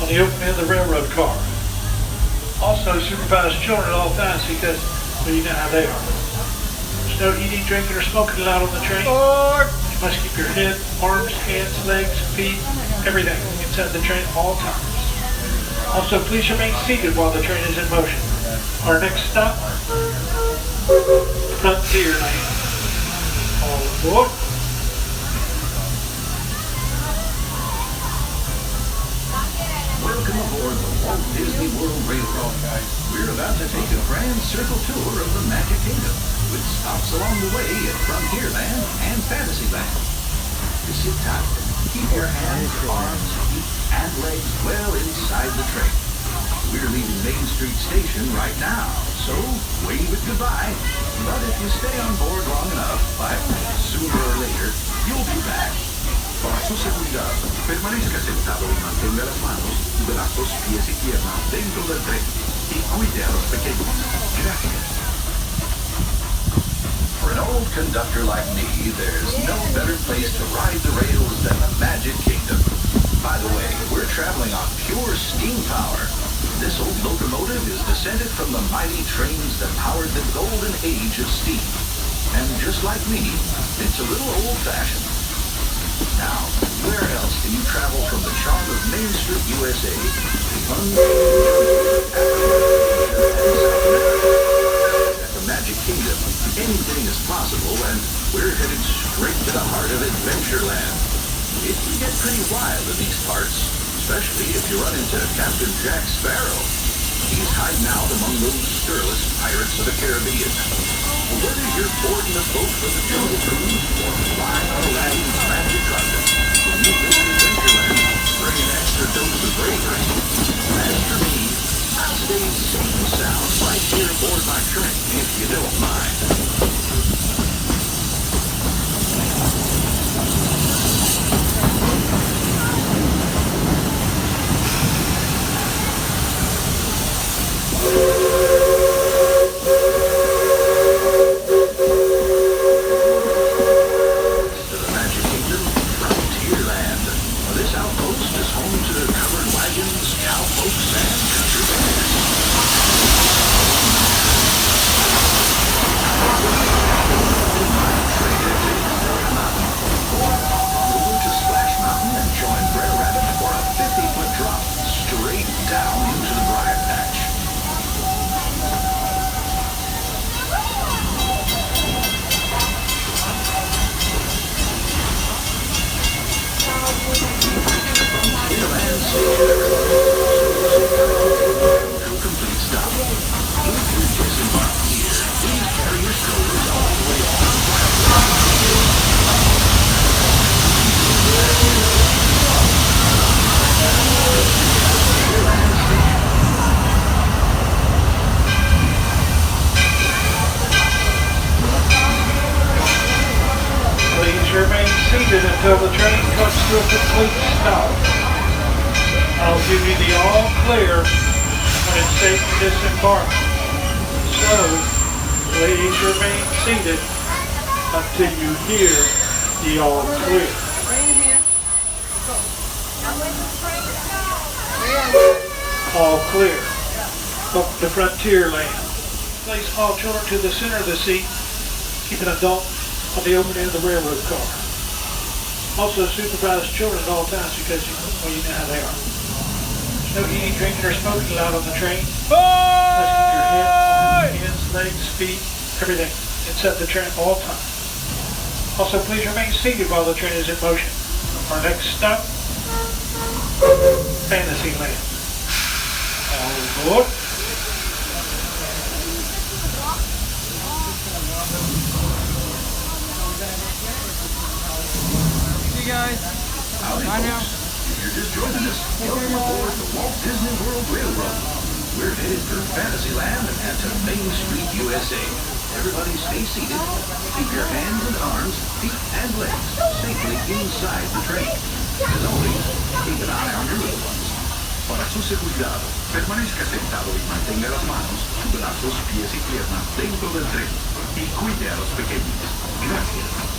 the opening of the railroad car. Also, supervise children at all times because, well, you know how they are. There's no eating, drinking, or smoking allowed on the train. You must keep your head, arms, hands, legs, feet, everything inside the train at all times. Also, please remain seated while the train is in motion. Our next stop, Frontierland. All aboard. Welcome aboard the Walt Disney World Railroad. We're about to take a grand circle tour of the Magic Kingdom, with stops along the way at Frontierland and Fantasyland. To sit tight, keep your hands, arms, feet, and legs well inside the train. We're leaving Main Street Station right now, so wave it goodbye. But if you stay on board long enough, sooner or later, you'll be back. Para su seguridad, permanezca sentado y mantenga las manos, brazos, pies y piernas dentro del tren y cuide a los pequeños. Gracias. For an old conductor like me, there's no better place to ride the rails than the Magic Kingdom. By the way, we're traveling on pure steam power. This old locomotive is descended from the mighty trains that powered the golden age of steam. And just like me, it's a little old-fashioned. Now, where else can you travel from the charm of Main Street, USA, at the Magic Kingdom, anything is possible, and we're headed straight to the heart of Adventureland. It can get pretty wild in these parts, especially if you run into Captain Jack Sparrow. He's hiding out among those scurrilous pirates of the Caribbean. Whether you're boarding a boat for the jungle cruise or flying on Aladdin's magic carpet, when you visit Adventureland, bring an extra dose of bravery. As for me, I'll stay safe and sound right here aboard my train, if you don't mind. Remain seated until the train comes to a complete stop. I'll give you the all clear when it's safe to disembark. So, please remain seated until you hear the all clear. All clear. Up to Frontierland. Place small children to the center of the seat. Keep an adult on the opening of the railroad car. Also supervise children at all times because you know how they are. There's no eating, drinking, or smoking allowed on the train. Must keep your head, hands, legs, feet, everything inside the train at all times. Also, please remain seated while the train is in motion. Our next stop, Fantasyland. All aboard. Guys. Howdy, folks. If you're just joining us, welcome aboard the Walt Disney World Railroad. We're headed for Fantasyland and to Main Street, USA. Everybody stay seated. Keep your hands and arms, feet, and legs safely inside the train. As always, keep an eye on your little ones. Para su seguridad, permanezca sentado y mantenga las manos, brazos, pies y piernas dentro del tren y cuide a los pequeños. Gracias.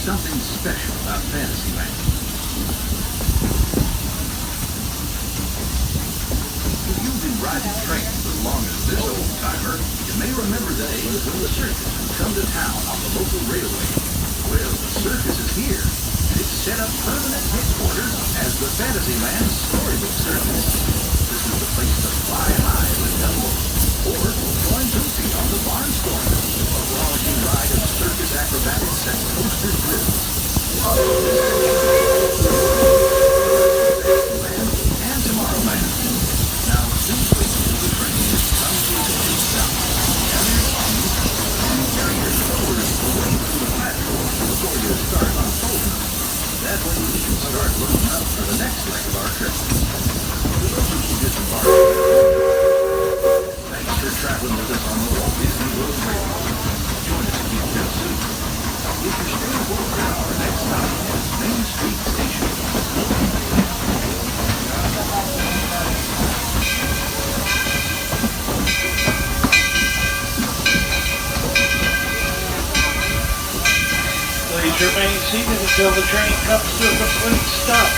Something special about Fantasyland. If you've been riding trains as long as this old-timer, you may remember the days when the circus would come to town on the local railway. Well, the circus is here, and it's set up permanent headquarters as the Fantasyland Storybook Circus. This is the place to fly high with Dumbo, or join Goofy on the Barnstormer, a rollicking ride of circus acrobatics and coaster thrills. And Tomorrowland. Now, please wait until the train has come to a complete stop. Gather your belongings and carry your shoulders away from the platform before you start unfolding. That way we can start looking up for the next leg of our trip. For those of you disembarking, thanks for traveling with us on the Walt Disney World Railroad. Join us again real soon. If you're staying aboard, our next stop is Main Street Station. Please remain seated until the train comes to a complete stop.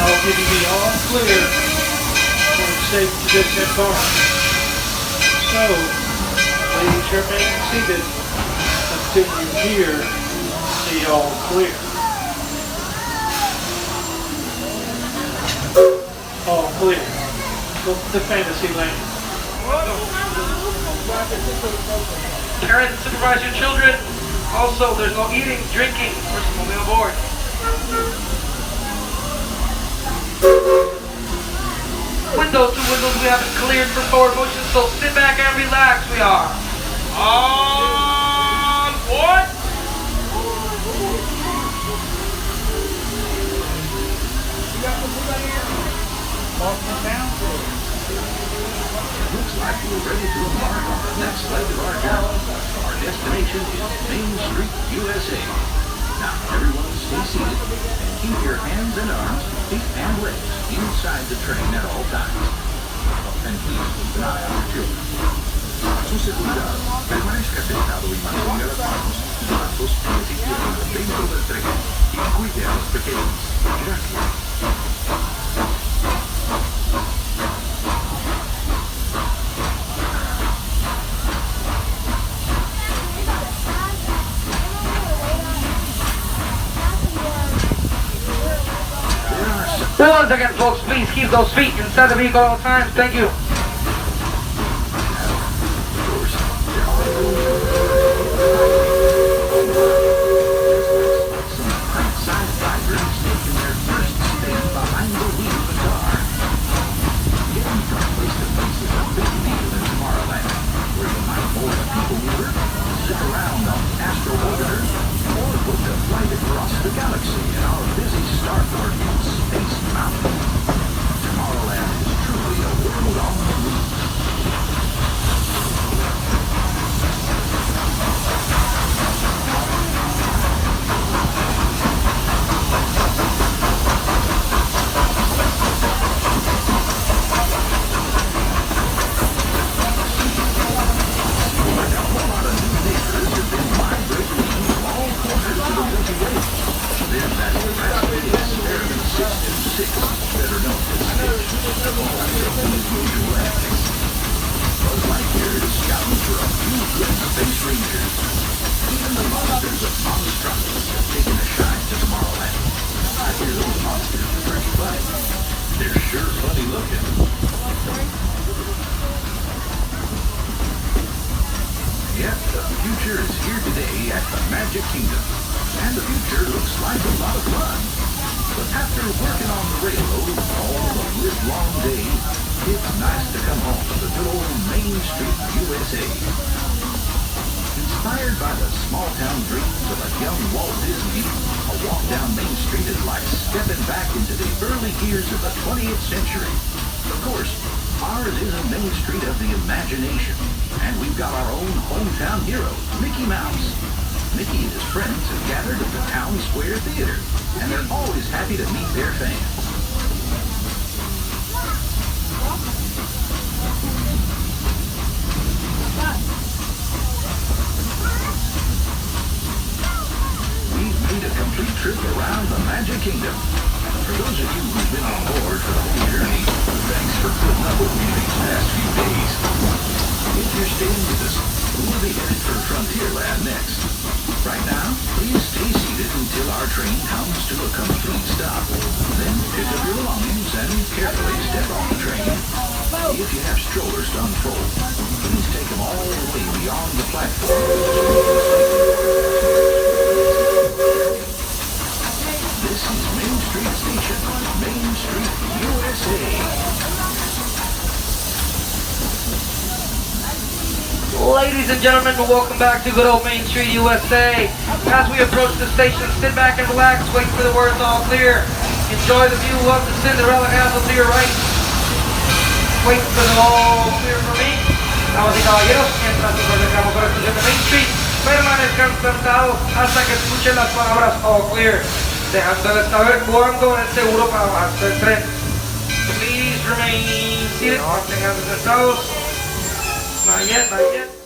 I'll give you the all clear when it's safe to disembark. So, please remain seated until you hear the all clear. All clear. Welcome to Fantasyland. Parents, supervise your children. Also, there's no eating, drinking, personal meal aboard. Windows to windows we haven't cleared for forward motion, so sit back and relax. We are on board. Looks like we're ready to embark on the next leg of our journey. Our destination is Main Street, USA. Now, everyone stay seated and keep your hands and arms, feet and legs inside the train at all times. And please keep an eye on your children. Su seguridad, permanezca sentado y mantenga las manos, brazos, pies y piernas dentro del tren y cuide a los pequeños. Gracias. Once again, folks, please keep those feet inside the vehicle at all times. Thank you. The galaxy in our busy starport in Space Mountain. Tomorrowland is truly a world on the move. Like a whole lot of new neighbors have been migrating from all corners to the Milky Way. There's that rapid experiment 626, better known as Stitch, Buzz Lightyear is scouting for a few good space rangers. Even the monsters of Monstrosity have taken a shine to Tomorrowland. I hear those monsters are pretty funny. They're sure funny looking. Yep, the future is here today at the Magic Kingdom. And the future looks like a lot of fun. But after working on the railroad all the livelong day, it's nice to come home to the good old Main Street, USA. Inspired by the small-town dreams of a young Walt Disney, a walk down Main Street is like stepping back into the early years of the 20th century. Of course, ours is a Main Street of the imagination, and we've got our own hometown hero, Mickey Mouse. Mickey and his friends have gathered at the Town Square Theater, and they're always happy to meet their fans. We've made a complete trip around the Magic Kingdom. For those of you who've been on board for the whole journey, thanks for putting up with me these past few days. If you're staying with us, we'll be headed for Frontierland next. Right now, please stay seated until our train comes to a complete stop. Then pick up your belongings and carefully step on the train. If you have strollers to unfold, please take them all the way beyond the platform. This is Main Street Station, Main Street, USA. Ladies and gentlemen, welcome back to good old Main Street, USA. As we approach the station, sit back and relax, wait for the words all clear. Enjoy the view of the Cinderella castle to your right. Wait for the all clear for me. Damas y caballeros, mientras nos acercamos a la estación de Main Street, permanezcan sentados hasta que escuchen las palabras all clear, dejándoles saber cuándo es seguro para bajarse del tren. Please remain seated, manténganse sentados. Not yet, not yet.